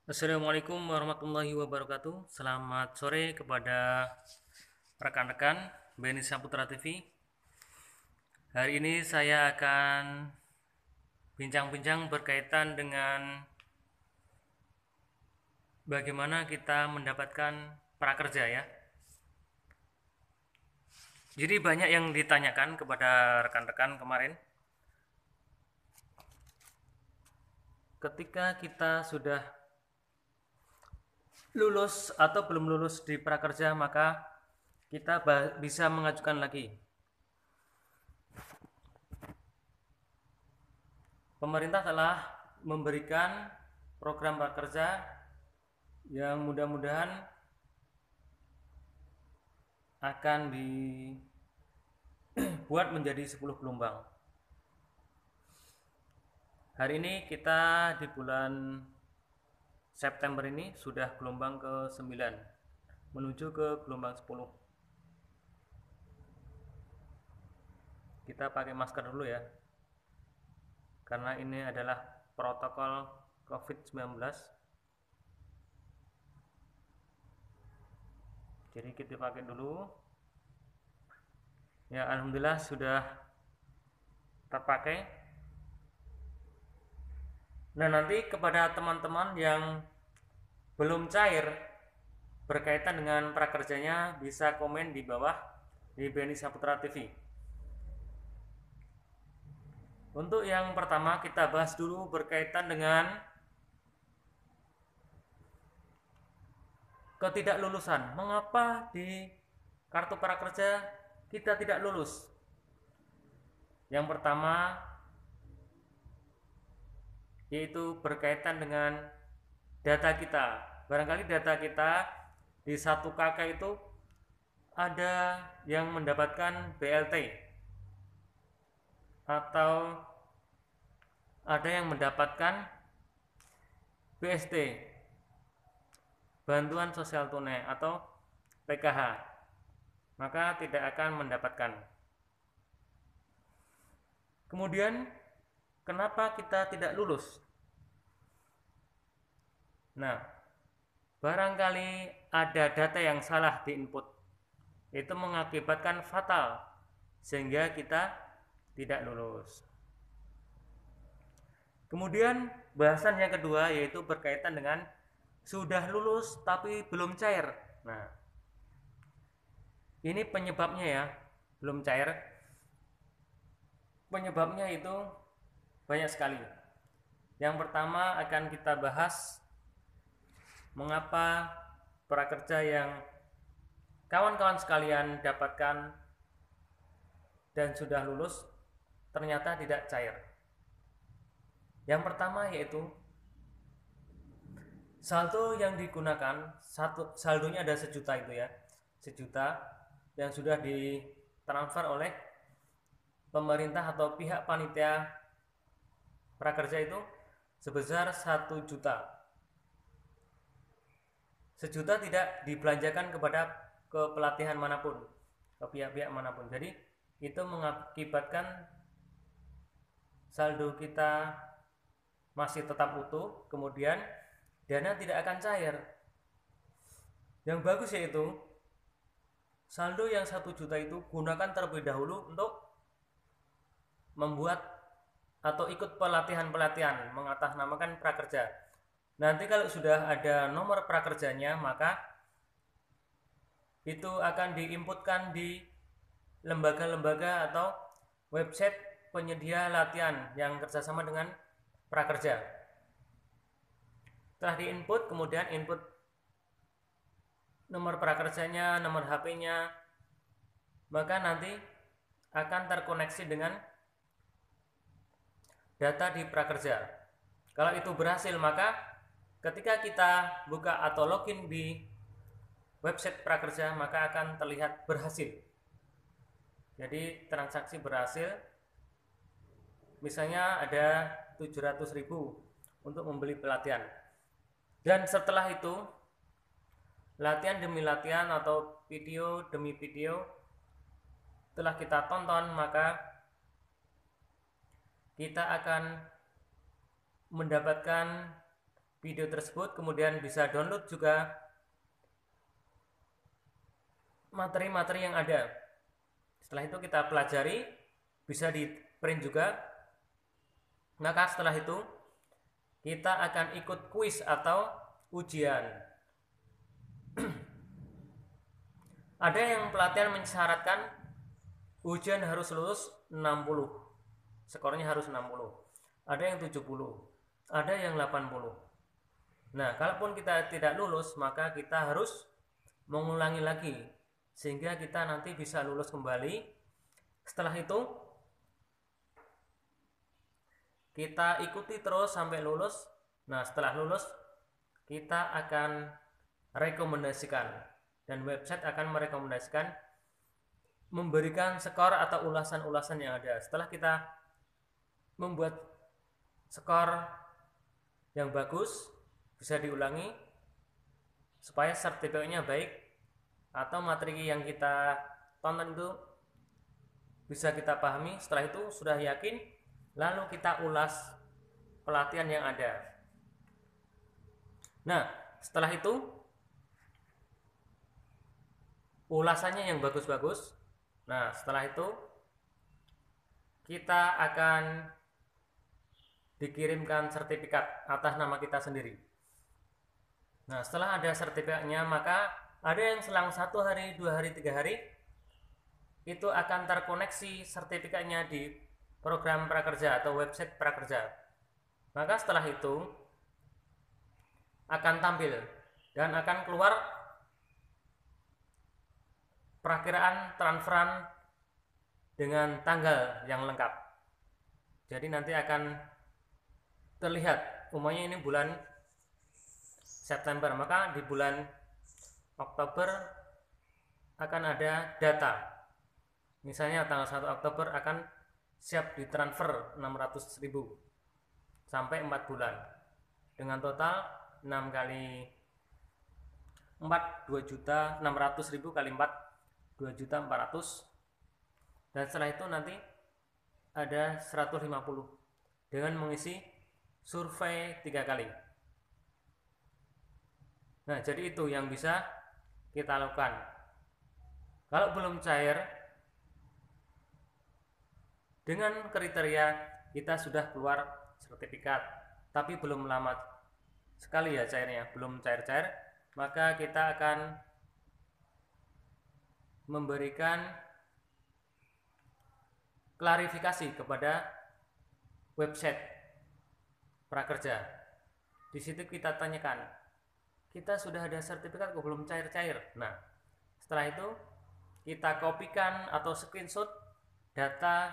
Assalamualaikum warahmatullahi wabarakatuh. Selamat sore kepada rekan-rekan BNI Saputra TV. Hari ini saya akan bincang-bincang berkaitan dengan bagaimana kita mendapatkan prakerja ya. Jadi banyak yang ditanyakan kepada rekan-rekan kemarin. Ketika kita sudah lulus atau belum lulus di prakerja, maka kita bisa mengajukan lagi. Pemerintah telah memberikan program prakerja yang mudah-mudahan akan dibuat menjadi 10 gelombang. Hari ini kita di bulan September ini sudah gelombang ke-9 menuju ke gelombang 10. Kita pakai masker dulu ya, karena ini adalah protokol COVID-19. Jadi kita pakai dulu. Ya, alhamdulillah sudah terpakai. Nah, nanti kepada teman-teman yang belum cair berkaitan dengan prakerjanya bisa komen di bawah di BNI Saputra TV. Untuk yang pertama kita bahas dulu berkaitan dengan ketidaklulusan. Mengapa di kartu prakerja kita tidak lulus? Yang pertama yaitu berkaitan dengan data kita. Barangkali data kita di satu KK itu ada yang mendapatkan BLT atau ada yang mendapatkan BST, bantuan sosial tunai atau PKH, maka tidak akan mendapatkan. Kemudian kenapa kita tidak lulus? Nah, barangkali ada data yang salah di input, itu mengakibatkan fatal sehingga kita tidak lulus. Kemudian bahasan yang kedua yaitu berkaitan dengan sudah lulus tapi belum cair. Nah, ini penyebabnya ya, belum cair. Penyebabnya itu banyak sekali. Yang pertama akan kita bahas mengapa prakerja yang kawan-kawan sekalian dapatkan dan sudah lulus ternyata tidak cair. Yang pertama yaitu saldo yang digunakan, saldonya ada 1 juta itu ya, 1 juta yang sudah ditransfer oleh pemerintah atau pihak panitia prakerja itu sebesar 1 juta. 1 juta tidak dibelanjakan ke pelatihan manapun, ke pihak-pihak manapun. Jadi itu mengakibatkan saldo kita masih tetap utuh, kemudian dana tidak akan cair. Yang bagus yaitu saldo yang 1 juta itu gunakan terlebih dahulu untuk membuat atau ikut pelatihan-pelatihan mengatasnamakan prakerja. Nanti kalau sudah ada nomor prakerjanya, maka itu akan diinputkan di lembaga-lembaga atau website penyedia latihan yang kerjasama dengan prakerja. Setelah diinput, kemudian input nomor prakerjanya, nomor HP-nya, maka nanti akan terkoneksi dengan data di prakerja. Kalau itu berhasil, maka ketika kita buka atau login di website prakerja, maka akan terlihat berhasil. Jadi transaksi berhasil. Misalnya ada 700.000 untuk membeli pelatihan. Dan setelah itu latihan demi latihan atau video demi video telah kita tonton, maka kita akan mendapatkan video tersebut, kemudian bisa download juga materi-materi yang ada. Setelah itu kita pelajari, bisa di print juga. Maka setelah itu kita akan ikut kuis atau ujian. Ada yang pelatihan mensyaratkan ujian harus lulus 60, skornya harus 60. Ada yang 70, ada yang 80. Nah, kalaupun kita tidak lulus, maka kita harus mengulangi lagi sehingga kita nanti bisa lulus kembali. Setelah itu kita ikuti terus sampai lulus. Nah, setelah lulus kita akan rekomendasikan, dan website akan merekomendasikan, memberikan skor atau ulasan-ulasan yang ada. Setelah kita membuat skor yang bagus, bisa diulangi supaya sertifikatnya baik, atau materi yang kita tonton itu bisa kita pahami. Setelah itu sudah yakin, lalu kita ulas pelatihan yang ada. Nah, setelah itu ulasannya yang bagus-bagus. Nah, setelah itu kita akan dikirimkan sertifikat atas nama kita sendiri. Nah, setelah ada sertifikatnya, maka ada yang selang 1 hari, 2 hari, 3 hari itu akan terkoneksi sertifikatnya di program prakerja atau website prakerja. Maka setelah itu akan tampil dan akan keluar perakiraan transferan dengan tanggal yang lengkap. Jadi nanti akan terlihat, umumnya ini bulan September, maka di bulan Oktober akan ada data. Misalnya tanggal 1 Oktober akan siap ditransfer 600.000 sampai 4 bulan dengan total 6 kali 4 2.600.000 kali 4 2.400.000, dan setelah itu nanti ada 150 dengan mengisi survei 3 kali. Nah, jadi itu yang bisa kita lakukan. Kalau belum cair, dengan kriteria kita sudah keluar sertifikat tapi belum lama sekali ya cairnya, belum cair-cair, maka kita akan memberikan klarifikasi kepada website prakerja. Di situ kita tanyakan, kita sudah ada sertifikat kok belum cair-cair. Nah, setelah itu kita kopikan atau screenshot data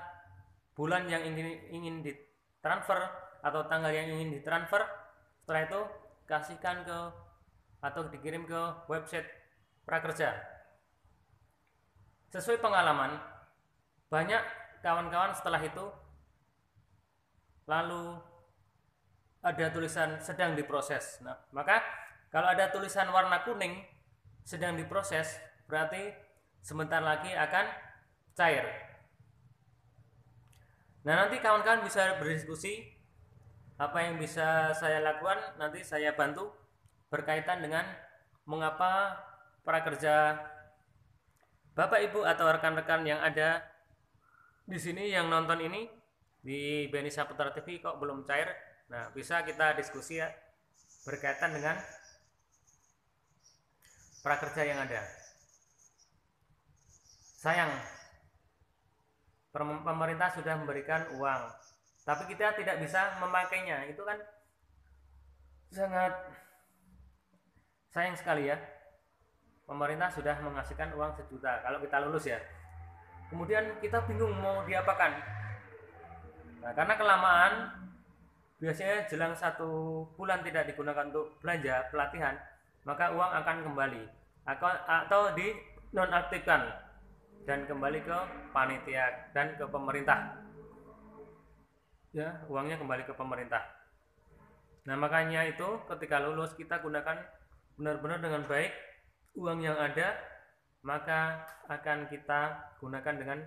bulan yang ingin ditransfer atau tanggal yang ingin ditransfer. Setelah itu kasihkan ke atau dikirim ke website prakerja. Sesuai pengalaman, banyak kawan-kawan setelah itu lalu ada tulisan sedang diproses. Nah, maka kalau ada tulisan warna kuning sedang diproses, berarti sebentar lagi akan cair. Nah, nanti kawan-kawan bisa berdiskusi apa yang bisa saya lakukan, nanti saya bantu berkaitan dengan mengapa prakerja Bapak Ibu atau rekan-rekan yang ada di sini yang nonton ini di Beni Saputra TV kok belum cair. Nah, bisa kita diskusi ya berkaitan dengan prakerja yang ada. Sayang, pemerintah sudah memberikan uang, tapi kita tidak bisa memakainya. Itu kan sangat sayang sekali ya. Pemerintah sudah mengasihkan uang 1 juta kalau kita lulus ya. Kemudian kita bingung mau diapakan. Nah, karena kelamaan, biasanya jelang 1 bulan tidak digunakan untuk belanja pelatihan, maka uang akan kembali atau dinonaktifkan dan kembali ke panitia dan ke pemerintah. Ya, uangnya kembali ke pemerintah. Nah, makanya itu ketika lulus kita gunakan benar-benar dengan baik uang yang ada, maka akan kita gunakan dengan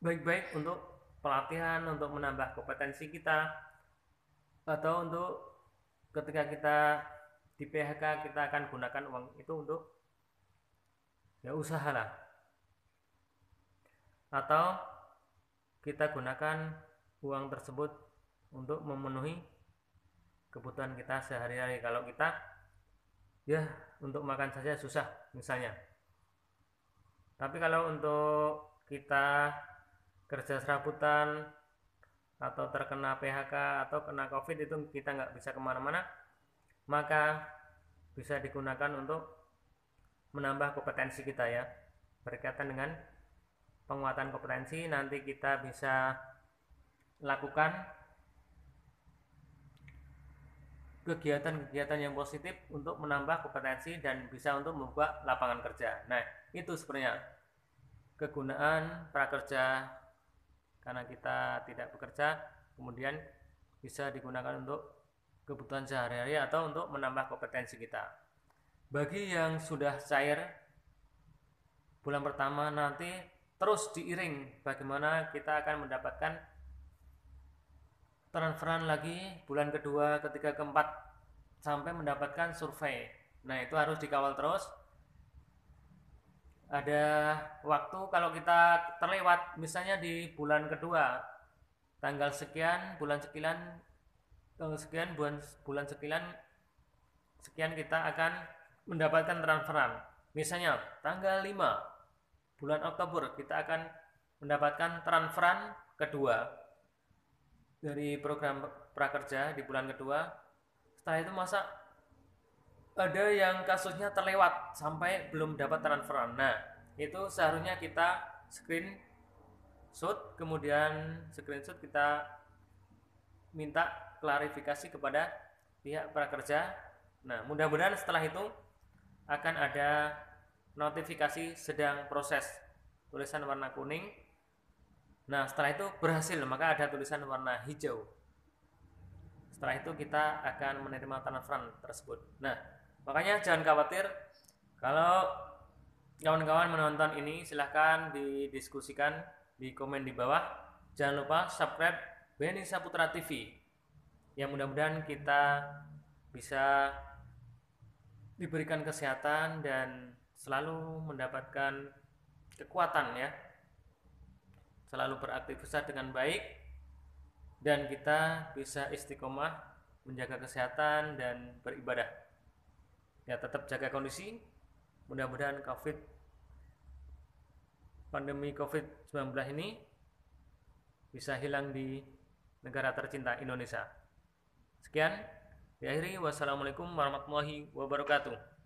baik-baik untuk pelatihan, untuk menambah kompetensi kita, atau untuk ketika kita di PHK kita akan gunakan uang itu untuk ya usaha lah, atau kita gunakan uang tersebut untuk memenuhi kebutuhan kita sehari-hari. Kalau kita ya untuk makan saja susah misalnya, tapi kalau untuk kita kerja serabutan atau terkena PHK atau kena COVID itu kita nggak bisa kemana-mana, maka bisa digunakan untuk menambah kompetensi kita ya, berkaitan dengan penguatan kompetensi. Nanti kita bisa lakukan kegiatan-kegiatan yang positif untuk menambah kompetensi dan bisa untuk membuka lapangan kerja. Nah, itu sebenarnya kegunaan prakerja, karena kita tidak bekerja kemudian bisa digunakan untuk kebutuhan sehari-hari atau untuk menambah kompetensi kita. Bagi yang sudah cair bulan pertama, nanti terus diiring bagaimana kita akan mendapatkan transferan lagi bulan kedua, ketiga, keempat sampai mendapatkan survei. Nah, itu harus dikawal terus. Ada waktu kalau kita terlewat misalnya di bulan kedua tanggal sekian bulan sekian sekian kita akan mendapatkan transferan. Misalnya tanggal 5 bulan Oktober kita akan mendapatkan transferan kedua dari program prakerja di bulan kedua. Setelah itu masa ada yang kasusnya terlewat sampai belum dapat transferan. Nah, itu seharusnya kita screenshot, kemudian screenshot kita minta klarifikasi kepada pihak prakerja. Nah, mudah-mudahan setelah itu akan ada notifikasi sedang proses, tulisan warna kuning. Nah, setelah itu berhasil, maka ada tulisan warna hijau. Setelah itu kita akan menerima transferan tersebut. Nah, makanya jangan khawatir kalau kawan-kawan menonton ini, silahkan didiskusikan di komen di bawah. Jangan lupa subscribe Benny Saputra TV. Ya, mudah-mudahan kita bisa diberikan kesehatan dan selalu mendapatkan kekuatan ya, selalu beraktivitas dengan baik, dan kita bisa istiqomah menjaga kesehatan dan beribadah. Ya, tetap jaga kondisi. Mudah-mudahan pandemi COVID-19 ini bisa hilang di negara tercinta Indonesia. Sekian, diakhiri. Wassalamualaikum warahmatullahi wabarakatuh.